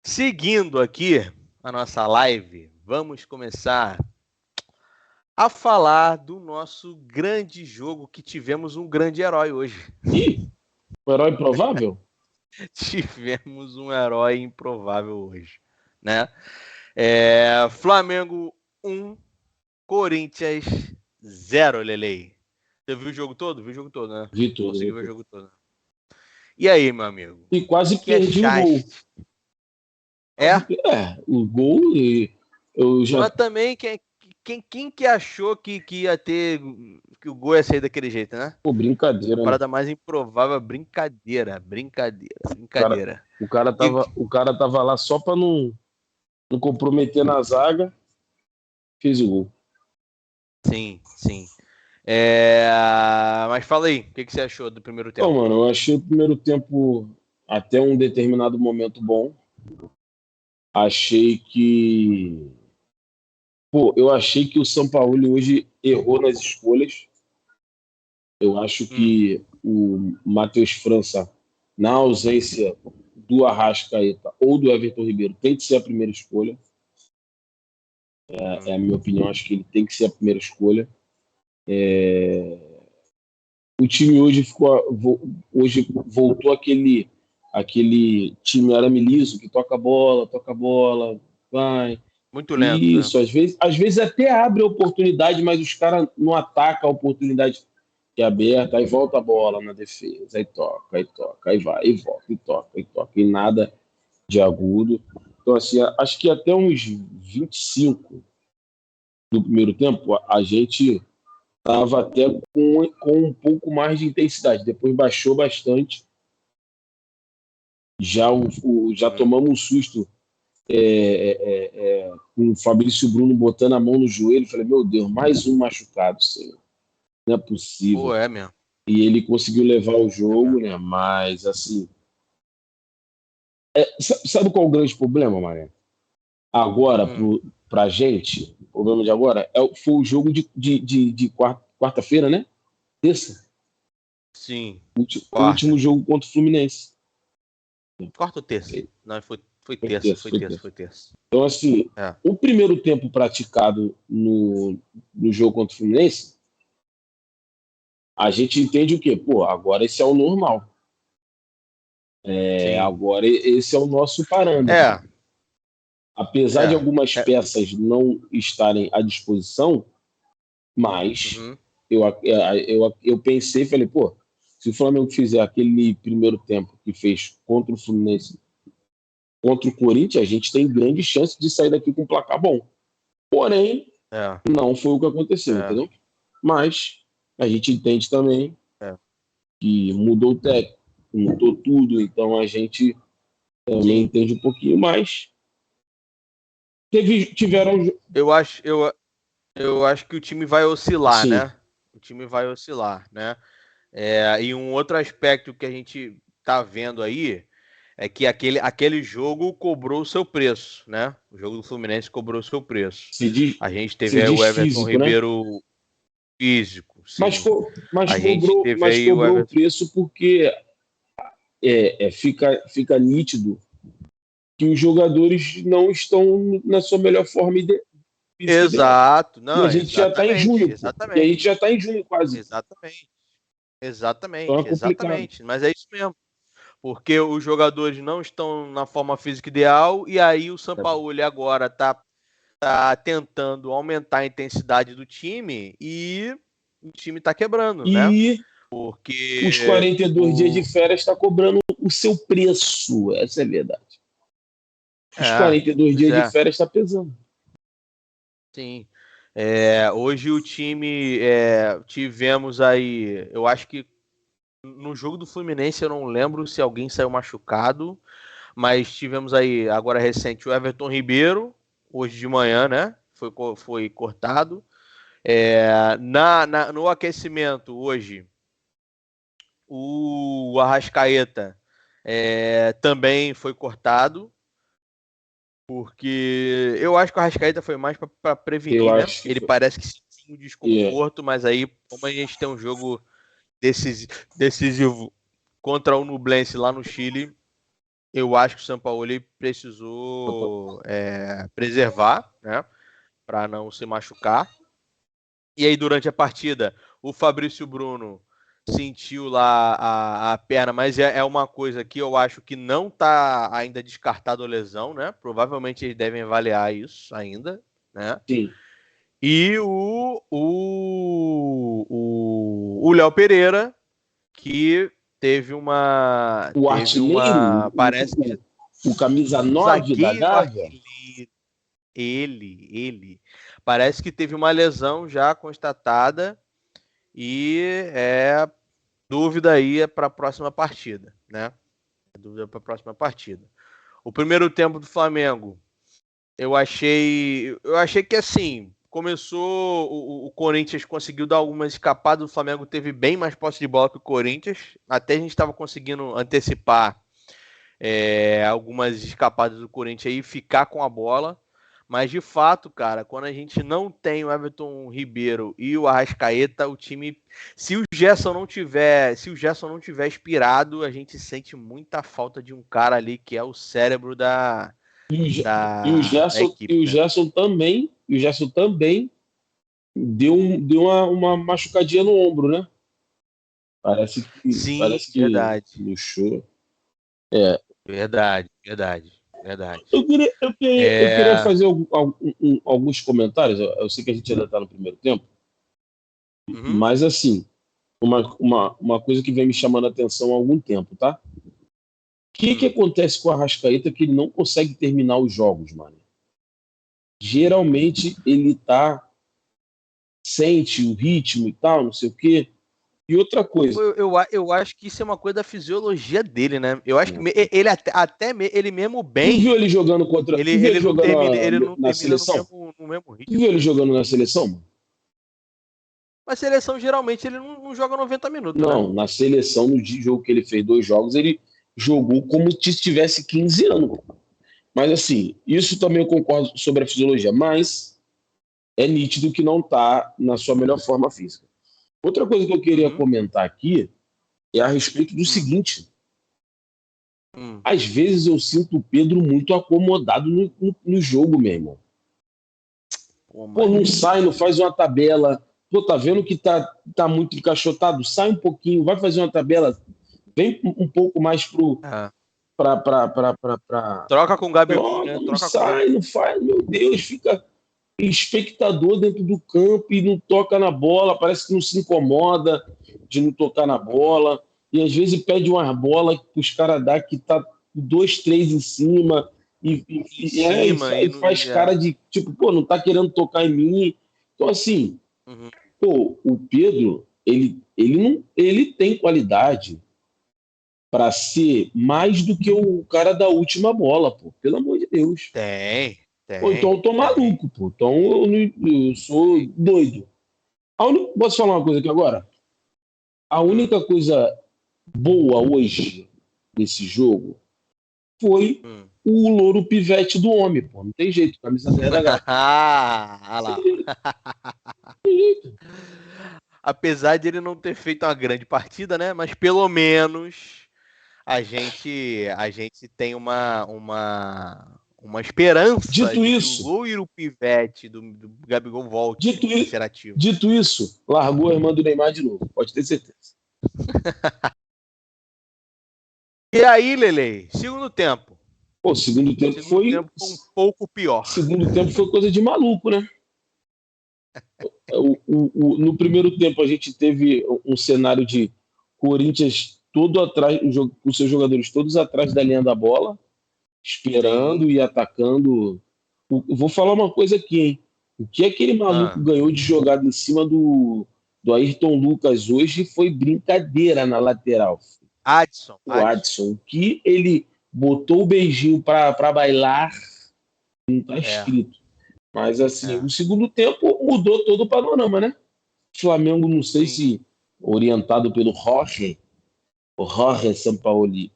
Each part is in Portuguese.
Seguindo aqui a nossa live, vamos começar a falar do nosso grande jogo que tivemos um grande herói hoje. Ih, o herói improvável? Tivemos um herói improvável hoje, né? Flamengo 1, Corinthians 0, Lelei. Você viu o jogo todo? Viu o jogo todo, né? Vi tudo, vi Conseguiu ver o tudo. jogo todo. E aí, meu amigo? E quase Que perdi o gol. achaste? É? O gol e eu já. Mas também, quem que achou que ia ter, que o gol ia sair daquele jeito, né? Pô, A brincadeira, né? parada mais improvável, brincadeira. E, O cara tava lá só pra não comprometer na zaga, fez o gol. sim. Mas fala aí, o que você achou do primeiro tempo? Então, mano, eu achei o primeiro tempo até um determinado momento bom. Achei que. Pô, eu achei que o Sampaoli hoje errou nas escolhas. Eu acho que o Matheus França, na ausência do Arrascaeta ou do Everton Ribeiro, tem que ser a primeira escolha. É a minha opinião, acho que ele tem que ser a primeira escolha. O time hoje voltou aquele time arame liso que toca a bola, vai. Muito lento, né? Isso, às vezes até abre a oportunidade, mas os caras não atacam a oportunidade que é aberta, aí volta a bola na defesa, aí toca, aí vai, e volta, e toca, e nada de agudo. Então, assim, acho que até uns 25 do primeiro tempo, a gente estava até com um pouco mais de intensidade. Depois baixou bastante. Já tomamos um susto com o Fabrício Bruno botando a mão no joelho. Falei, meu Deus, mais um machucado, Senhor. Não é possível. Pô, é mesmo. E ele conseguiu levar o jogo, né? Mas, assim. Sabe qual é o grande problema, Mané? Agora, pra gente, o problema de agora foi o jogo de quarta-feira, né? Terça. Sim. O último jogo contra o Fluminense. Quarta ou terça? Não, foi Foi terça, terça, foi foi terça, terça. foi terça. Então, assim, É. o primeiro tempo praticado no jogo contra o Fluminense, a gente entende o quê? Pô, agora esse é o normal. Sim. Agora esse é o nosso parâmetro. Apesar de algumas peças não estarem à disposição, mas eu pensei e falei, pô, se o Flamengo fizer aquele primeiro tempo que fez contra o Fluminense, contra o Corinthians, a gente tem grande chance de sair daqui com um placar bom. Porém, não foi o que aconteceu, entendeu? Mas a gente entende também que mudou o técnico, mudou tudo, então a gente também entende um pouquinho mais. Tiveram. Eu acho que o time vai oscilar, Sim. né? O time vai oscilar, né? E um outro aspecto que a gente tá vendo aí é que aquele jogo cobrou o seu preço, né? O jogo do Fluminense cobrou o seu preço. A gente teve aí o Everton físico, Ribeiro, né? Físico, sim. Mas cobrou o preço porque fica nítido que os jogadores não estão na sua melhor forma física ideal. Exato. Não, E a gente já está em junho, pô. E a gente já está em junho quase. Exatamente. Então é complicado. Mas é isso mesmo. Porque os jogadores não estão na forma física ideal e aí o Sampaoli agora tá tentando aumentar a intensidade do time e o time tá quebrando, né? Porque os 42 dias de férias está cobrando o seu preço. Essa é a verdade. Os 42 dias de férias está pesando. Sim. Hoje o time tivemos aí, eu acho que no jogo do Fluminense eu não lembro se alguém saiu machucado, mas tivemos aí agora recente o Everton Ribeiro, hoje de manhã, né? Foi cortado. No aquecimento hoje, o Arrascaeta também foi cortado. Porque eu acho que o Arrascaeta foi mais para prevenir, né? Ele parece que sentiu um desconforto, mas aí, como a gente tem um jogo decisivo contra o Nublense lá no Chile, eu acho que o Sampaoli precisou preservar, né, para não se machucar. E aí, durante a partida, o Fabrício Bruno sentiu lá a perna, mas é uma coisa que eu acho que não está ainda descartado a lesão, né? Provavelmente eles devem avaliar isso ainda, né? Sim. E o Léo Pereira, que teve uma. O artilheiro, Parece que. o camisa 9 da Zagueiro Gávea. artilheiro. Ele. Parece que teve uma lesão já constatada e dúvida aí para a próxima partida, né? Dúvida para a próxima partida. O primeiro tempo do Flamengo, eu achei que assim, começou o Corinthians conseguiu dar algumas escapadas, o Flamengo teve bem mais posse de bola que o Corinthians, até a gente estava conseguindo antecipar algumas escapadas do Corinthians aí e ficar com a bola. Mas de fato, cara, quando a gente não tem o Everton Ribeiro e o Arrascaeta, o time, se o Gerson não tiver inspirado, a gente sente muita falta de um cara ali que é o cérebro da equipe. E o Gerson também deu uma machucadinha no ombro, né? Parece que verdade. no show. Verdade. Eu queria fazer alguns comentários. Eu sei que a gente ainda está no primeiro tempo, mas assim, uma coisa que vem me chamando a atenção há algum tempo, tá? O que acontece com o Arrascaeta que ele não consegue terminar os jogos, mano? Geralmente ele sente o ritmo e tal, não sei o quê. E outra coisa. Eu acho que isso é uma coisa da fisiologia dele, né? Eu acho que ele até ele mesmo bem. Tu viu ele jogando contra. Ele não termina na seleção? No mesmo ritmo. Tu viu ele jogando na seleção, mano? Mas seleção, geralmente, ele não joga 90 minutos, não, né? Na seleção, no jogo que ele fez 2 jogos, ele jogou como se tivesse 15 anos. Mas, assim, isso também eu concordo sobre a fisiologia, mas é nítido que não está na sua melhor forma física. Outra coisa que eu queria comentar aqui é a respeito do seguinte. Às vezes eu sinto o Pedro muito acomodado no jogo, meu irmão. Pô, não sai, não faz uma tabela. Pô, tá vendo que tá muito encaixotado? Sai um pouquinho, vai fazer uma tabela. Vem um pouco mais Troca com o Gabigol, né? Não sai, não faz. Meu Deus, fica espectador dentro do campo e não toca na bola. Parece que não se incomoda de não tocar na bola. E às vezes pede uma bola que os caras dão que tá 2, 3 em cima. E faz cara de tipo, pô, não tá querendo tocar em mim. Então, assim, pô, o Pedro, ele tem qualidade para ser mais do que o cara da última bola, pô. Pelo amor de Deus. Tem. Pô, então eu tô maluco, pô. Então eu sou doido. Posso falar uma coisa aqui agora? A única coisa boa hoje desse jogo foi o louro pivete do homem, pô. Não tem jeito, camisa 10 da gata. Lá. Apesar de ele não ter feito uma grande partida, né? Mas pelo menos a gente tem uma esperança dito de isso, que o loiro pivete do Gabigol volte a ser ativo. Dito isso, largou a irmã do Neymar de novo, pode ter certeza. E aí, Lele, segundo tempo? Pô, segundo tempo foi um pouco pior. Segundo tempo foi coisa de maluco, né? No primeiro tempo a gente teve um cenário de Corinthians todo atrás, com seus jogadores todos atrás da linha da bola, esperando e atacando. Vou falar uma coisa aqui, hein? O que aquele maluco ganhou de jogada em cima do Ayrton Lucas hoje foi brincadeira na lateral. O Adson, que ele botou o beijinho para bailar, não tá escrito. Mas assim, o segundo tempo mudou todo o panorama, né? O Flamengo, não sei se orientado pelo Jorge Sampaoli.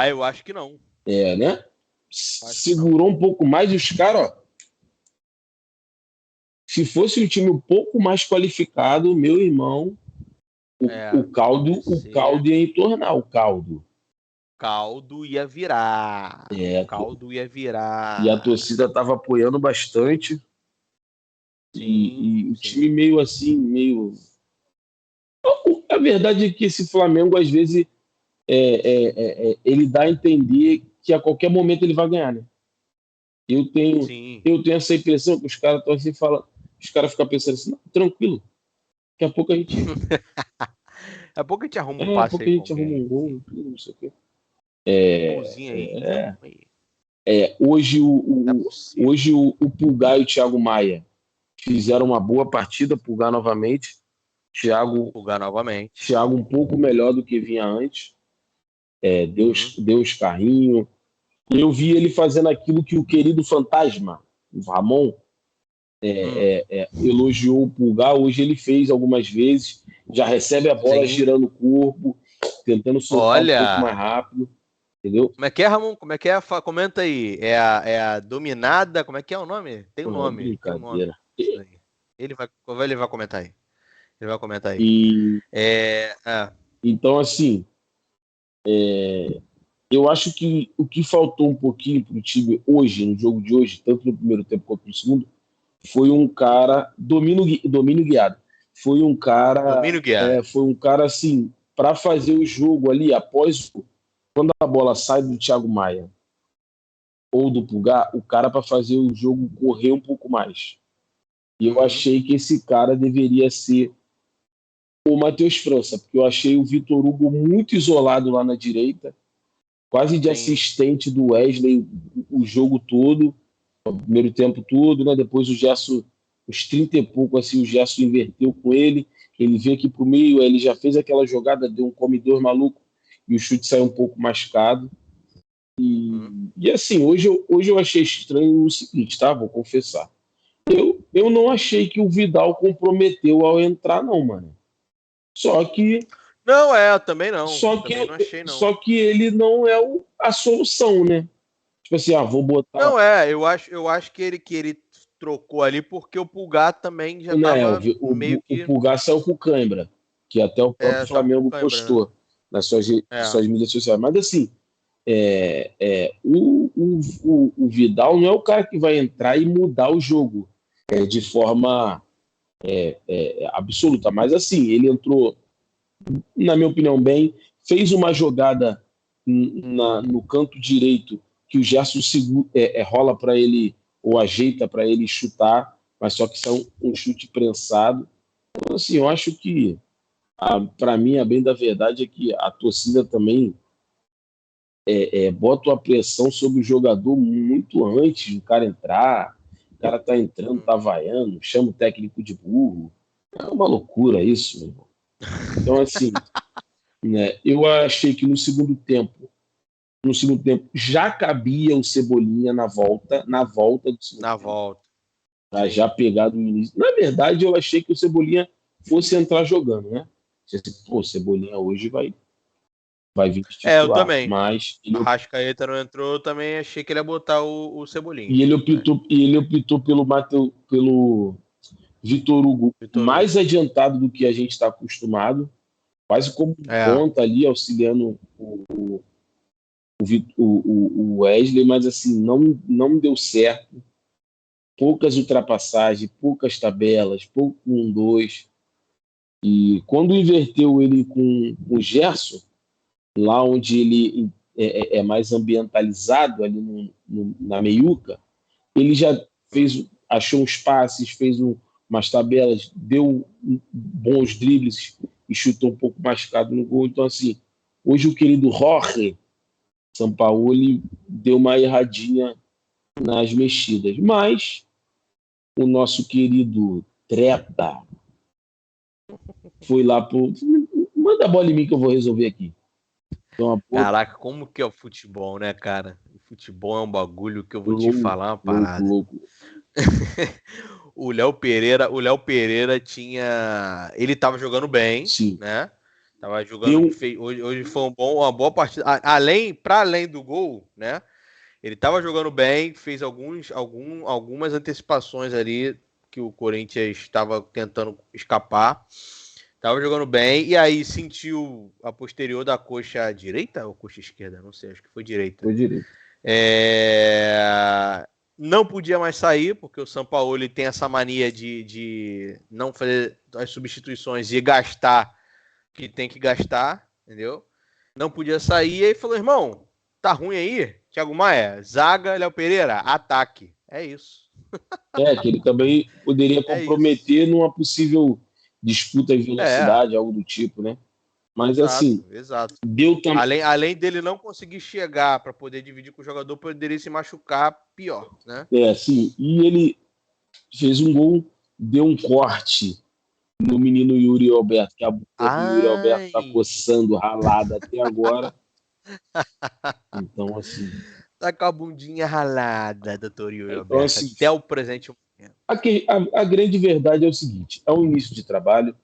Eu acho que não. Né? Segurou um pouco mais e os caras, ó. Se fosse um time um pouco mais qualificado, meu irmão, o caldo ia entornar o caldo. caldo ia virar. O caldo ia virar. E a torcida estava apoiando bastante. E o time meio assim, meio... A verdade é que esse Flamengo, às vezes, ele dá a entender que a qualquer momento ele vai ganhar, né? Eu tenho essa impressão que os caras estão assim falando, os caras ficam pensando assim, não, tranquilo, daqui a pouco a gente. Daqui a pouco a gente arruma um passe aí. Daqui a pouco a gente arruma um gol, não sei o quê. Hoje o Pulgar e o Thiago Maia fizeram uma boa partida, Pulgar novamente. Thiago um pouco melhor do que vinha antes. Deu os carrinhos. Eu vi ele fazendo aquilo que o querido fantasma, o Ramon, elogiou o Pulgar. Hoje ele fez algumas vezes. Já recebe a bola girando o corpo, tentando soltar um pouco mais rápido. Entendeu? Como é que é, Ramon? Como é que é? Comenta aí. É a dominada? Como é que é o nome? Tem um nome. Brincadeira. Ele vai comentar aí. Ele vai comentar aí. Então, assim, eu acho que o que faltou um pouquinho para o time hoje, no jogo de hoje, tanto no primeiro tempo quanto no segundo, foi um cara domínio guiado. Foi um cara assim, para fazer o jogo ali quando a bola sai do Thiago Maia ou do Pulgar, o cara para fazer o jogo correr um pouco mais. E eu achei que esse cara deveria ser o Matheus França, porque eu achei o Vitor Hugo muito isolado lá na direita, quase de assistente do Wesley o jogo todo, o primeiro tempo todo, né? Depois o Gerson, os 30 e pouco, assim, o Gerson inverteu com ele veio aqui pro meio, ele já fez aquela jogada, deu um comedor maluco e o chute saiu um pouco mascado. E assim, hoje eu achei estranho o seguinte, tá? Vou confessar. Eu não achei que o Vidal comprometeu ao entrar, não, mano. Só que... Não, também não. Também não achei, não. Só que ele não é a solução, né? Tipo assim, vou botar... Não, eu acho que ele trocou ali porque o Pulgar também já tava meio que... O Pulgar saiu com o cãibra, que até o próprio Flamengo postou, né? nas suas mídias sociais. Mas assim, o Vidal não é o cara que vai entrar e mudar o jogo de forma absoluta. Mas assim, ele entrou, na minha opinião, bem, fez uma jogada no canto direito que o Gerson rola para ele ou ajeita para ele chutar, mas só que são um chute prensado. Então, assim, eu acho que, para mim, a bem da verdade é que a torcida também bota uma pressão sobre o jogador muito antes do cara entrar. O cara tá entrando, tá vaiando, chama o técnico de burro. É uma loucura isso, meu irmão. Então, assim, né, eu achei que no segundo tempo já cabia o Cebolinha na volta do segundo tempo. Tá já pegado no início. Na verdade, eu achei que o Cebolinha fosse entrar jogando, né? O Cebolinha hoje vai vir titular. Eu também. Mas a Arrascaeta não entrou, eu também achei que ele ia botar o Cebolinha. E ele optou pelo Vitor Hugo mais adiantado do que a gente está acostumado, quase como ponta ali, auxiliando o Wesley, mas assim, não deu certo. Poucas ultrapassagens, poucas tabelas, pouco 1-2. E quando inverteu ele com o Gerson, lá onde ele é mais ambientalizado, ali na meiuca, ele já achou uns passes, fez umas tabelas, deu bons dribles e chutou um pouco machucado no gol. Então, assim, hoje o querido Jorge Sampaoli deu uma erradinha nas mexidas. Mas o nosso querido Treta foi lá pro... Manda a bola em mim que eu vou resolver aqui. Então, caraca, como que é o futebol, né, cara? O futebol é um bagulho que eu vou te falar uma parada. Louco. O Léo Pereira tinha... Ele tava jogando bem, né? Tava jogando... Hoje foi uma boa partida. Para além do gol, né? Ele tava jogando bem, fez algumas antecipações ali que o Corinthians estava tentando escapar. Tava jogando bem, e aí sentiu a posterior da coxa direita ou coxa esquerda? Não sei, acho que foi direita. Foi direito. Não podia mais sair, porque o Sampaoli tem essa mania de não fazer as substituições e gastar o que tem que gastar, entendeu? Não podia sair, e aí falou, irmão, tá ruim aí? Thiago Maia, zaga, Léo Pereira, ataque. É isso. Que ele também poderia comprometer numa possível disputa de velocidade, algo do tipo, né? Mas assim, exato. deu também. Além dele não conseguir chegar para poder dividir com o jogador, poderia se machucar pior, né? Sim. E ele fez um gol, deu um corte no menino Yuri Alberto, que a boca do Yuri Alberto tá coçando, ralada até agora. Então, assim. Tá com a bundinha ralada, doutor Yuri Alberto, assim, até o presente momento. A grande verdade é o seguinte: é um início de trabalho,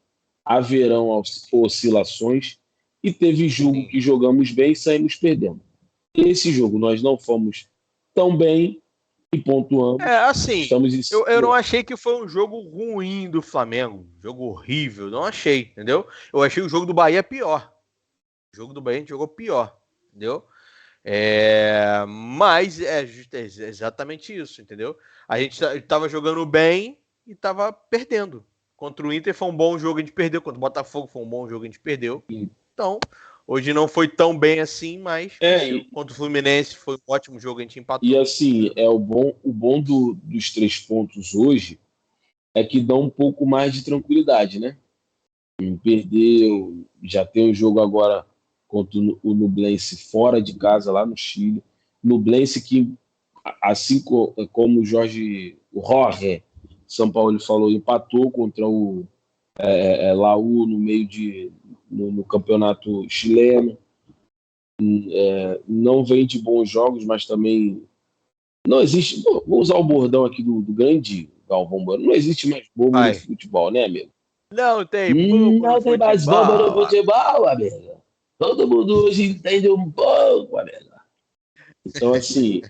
haverão oscilações, e teve jogo que jogamos bem e saímos perdendo. Esse jogo nós não fomos tão bem e pontuamos. Assim, eu não achei que foi um jogo ruim do Flamengo, jogo horrível, não achei, entendeu? Eu achei o jogo do Bahia pior. O jogo do Bahia a gente jogou pior, entendeu? Mas é exatamente isso, entendeu? A gente tava jogando bem e tava perdendo. Contra o Inter foi um bom jogo, a gente perdeu. Contra o Botafogo foi um bom jogo, a gente perdeu. Então, hoje não foi tão bem assim, mas contra o Fluminense foi um ótimo jogo, a gente empatou. E assim, o bom dos 3 pontos hoje é que dá um pouco mais de tranquilidade, né? Perdeu, já tem um jogo agora contra o Nublense fora de casa, lá no Chile. Nublense que, assim como o Jorge São Paulo falou, empatou contra o Laú no meio no campeonato chileno. Não vem de bons jogos, mas também não existe. Vou usar o bordão aqui do grande Galvão Bueno. Não existe mais bobo no futebol, né, amigo? Não tem bobo não tem mais bobo no futebol, amigo. Todo mundo hoje entende um pouco, amigo. Então, assim,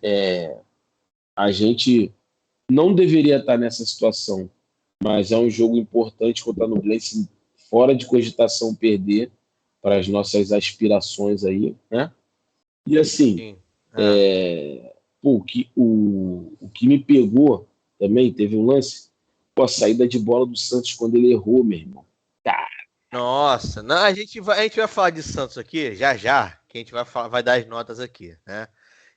a gente não deveria estar nessa situação, mas é um jogo importante contra o Nublense, fora de cogitação perder para as nossas aspirações aí, né? E assim, o que me pegou também, teve um lance, a saída de bola do Santos quando ele errou, meu irmão. Cara. Nossa, não, a gente vai falar de Santos aqui já, que a gente vai dar as notas aqui, né?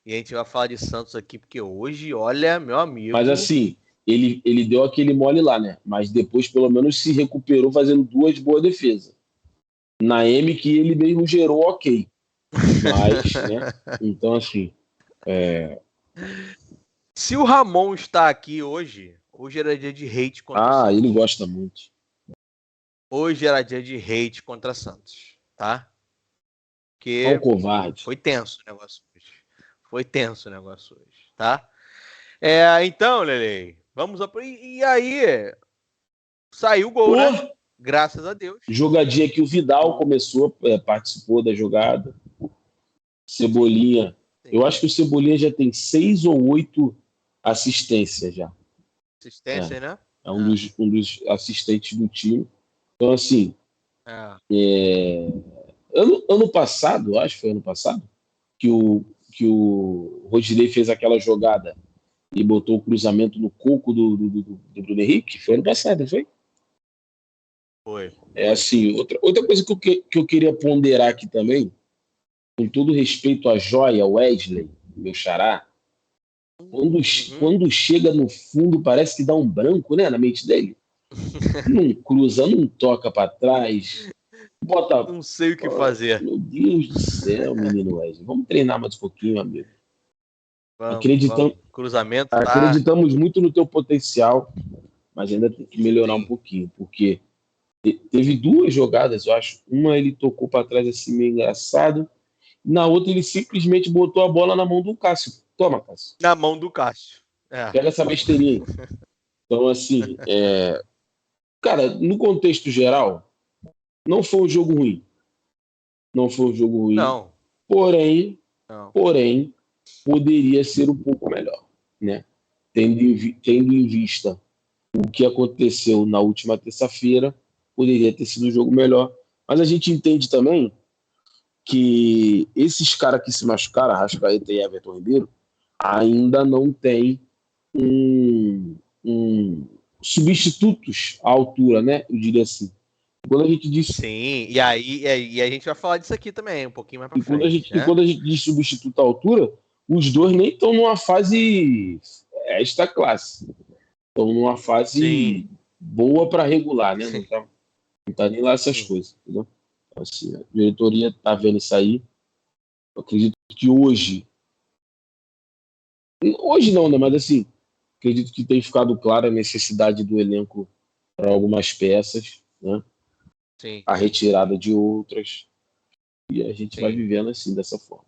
E a gente vai falar de Santos aqui, porque hoje, olha, meu amigo... Mas assim, ele deu aquele mole lá, né? Mas depois, pelo menos, se recuperou fazendo 2 boas defesas. Na M que ele mesmo gerou, ok. Mas, né? Então, assim... Se o Ramon está aqui hoje era dia de hate contra Santos. Ele gosta muito. Hoje era dia de hate contra Santos, tá? Porque covarde. Foi tenso o negócio hoje. Tá? Então, Lele, vamos... E aí, saiu o gol, né? Graças a Deus. Jogadinha que o Vidal começou, participou da jogada. Cebolinha. Sim. Eu acho que o Cebolinha já tem 6 ou 8 assistências já. Assistência, né? É um dos assistentes do time. Então, assim, ano passado, acho que foi ano passado, que o Rodinei fez aquela jogada e botou o cruzamento no coco do Bruno Henrique. Foi ano passado, não foi? Foi. Assim, outra coisa que eu queria ponderar aqui também, com todo respeito à joia, Wesley, meu xará, quando chega no fundo, parece que dá um branco, né, na mente dele. Não cruza, não toca para trás. Não sei o que fazer. Meu Deus do céu, menino Wesley. Vamos treinar mais um pouquinho, amigo. Vamos. Cruzamento, tá? Acreditamos muito no teu potencial, mas ainda tem que melhorar um pouquinho, porque teve 2 jogadas, eu acho. Uma ele tocou para trás assim, meio engraçado. Na outra ele simplesmente botou a bola na mão do Cássio. Toma, Cássio. Na mão do Cássio. Pega essa besteirinha aí. Então, assim, cara, no contexto geral, não foi um jogo ruim. Não foi um jogo ruim. Não. Porém, poderia ser um pouco melhor, né? Tendo em vista o que aconteceu na última terça-feira, poderia ter sido um jogo melhor. Mas a gente entende também que esses caras que se machucaram, Arrascaeta e Everton Ribeiro, ainda não tem substitutos à altura, né? Eu diria assim. Quando a gente diz... Sim, e aí a gente vai falar disso aqui também, um pouquinho mais pra frente. E quando a gente diz substituto à altura, os dois nem estão numa fase extra classe. Estão numa fase boa para regular, né? Não tá nem lá essas coisas, entendeu? Então, assim, a diretoria tá vendo isso aí. Eu acredito que hoje não, né? Mas assim, acredito que tem ficado clara a necessidade do elenco para algumas peças, né? Sim. A retirada de outras. E a gente vai vivendo assim, dessa forma.